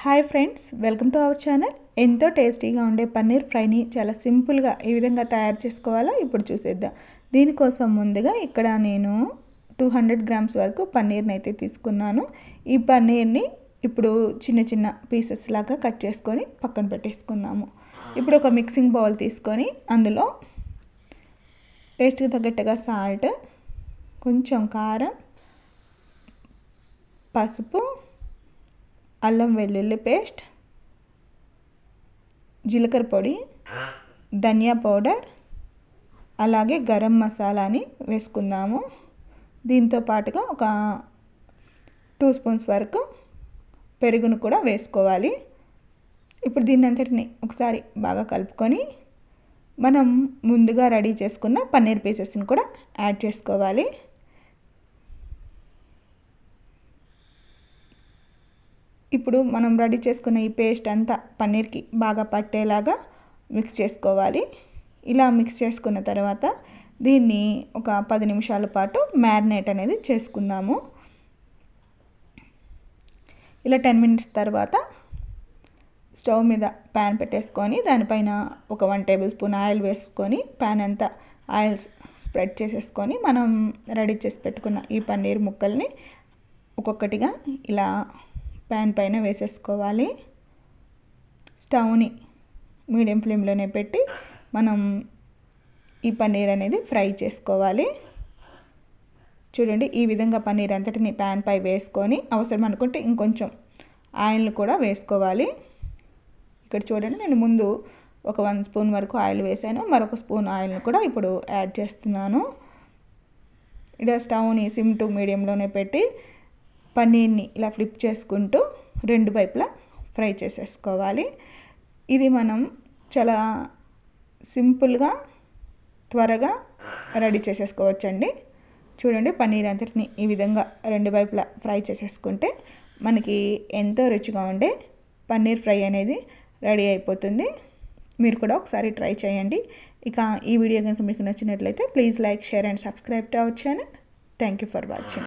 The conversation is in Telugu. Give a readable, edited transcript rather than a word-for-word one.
Hi friends, welcome to our channel. ఎంతో టేస్టీగా ఉండే పన్నీర్ ఫ్రైని చాలా సింపుల్గా ఏ విధంగా తయారు చేసుకోవాలో ఇప్పుడు చూసేద్దాం. దీనికోసం ముందుగా ఇక్కడ నేను 200 గ్రామ్స్ వరకు పన్నీర్ని అయితే తీసుకున్నాను. ఈ పన్నీర్ని ఇప్పుడు చిన్న చిన్న పీసెస్ లాగా కట్ చేసుకొని పక్కన పెట్టేసుకుందాము. ఇప్పుడు ఒక మిక్సింగ్ బౌల్ తీసుకొని అందులో టేస్ట్కి తగ్గట్టుగా సాల్ట్, కొంచెం కారం, పసుపు, అల్లం వెల్లుల్లి పేస్ట్, జీలకర్ర పొడి, ధనియా పౌడర్, అలాగే గరం మసాలాని వేసుకుందాము. దీంతో పాటుగా ఒక 2 స్పూన్స్ వరకు పెరుగును కూడా వేసుకోవాలి. ఇప్పుడు దీన్ని అంతటిని ఒకసారి బాగా కలుపుకొని మనం ముందుగా రెడీ చేసుకున్న పన్నీర్ పీసెస్ని కూడా యాడ్ చేసుకోవాలి. ఇప్పుడు మనం రెడీ చేసుకున్న ఈ పేస్ట్ అంతా పన్నీర్కి బాగా పట్టేలాగా మిక్స్ చేసుకోవాలి. ఇలా మిక్స్ చేసుకున్న తర్వాత దీన్ని ఒక 10 నిమిషాల పాటు మ్యారినేట్ అనేది చేసుకుందాము. ఇలా 10 మినిట్స్ తర్వాత స్టవ్ మీద ప్యాన్ పెట్టేసుకొని దానిపైన ఒక 1 టేబుల్ స్పూన్ ఆయిల్ వేసుకొని ప్యాన్ అంతా ఆయిల్ స్ప్రెడ్ చేసేసుకొని మనం రెడీ చేసి పెట్టుకున్న ఈ పన్నీర్ ముక్కల్ని ఒక్కొక్కటిగా ఇలా ప్యాన్ పైన వేసేసుకోవాలి. స్టవ్ని మీడియం ఫ్లేమ్లోనే పెట్టి మనం ఈ పన్నీర్ అనేది ఫ్రై చేసుకోవాలి. చూడండి, ఈ విధంగా పన్నీర్ అంతటిని ప్యాన్ పై వేసుకొని అవసరం అనుకుంటే ఇంకొంచెం ఆయిల్ని కూడా వేసుకోవాలి. ఇక్కడ చూడండి, నేను ముందు ఒక 1 స్పూన్ వరకు ఆయిల్ వేసాను, మరొక స్పూన్ ఆయిల్ని కూడా ఇప్పుడు యాడ్ చేస్తున్నాను. ఇలా స్టవ్ని సిమ్ టు మీడియంలోనే పెట్టి పన్నీర్ని ఇలా ఫ్లిప్ చేసుకుంటూ 2 వైపులా ఫ్రై చేసేసుకోవాలి. ఇది మనం చాలా సింపుల్గా త్వరగా రెడీ చేసేసుకోవచ్చండి. చూడండి, పన్నీర్ అంతటిని ఈ విధంగా 2 వైపులా ఫ్రై చేసేసుకుంటే మనకి ఎంతో రుచిగా ఉండే పన్నీర్ ఫ్రై అనేది రెడీ అయిపోతుంది. మీరు కూడా ఒకసారి ట్రై చేయండి. ఇక ఈ వీడియో కనుక మీకు నచ్చినట్లయితే please like, share and subscribe to our channel. Thank you for watching.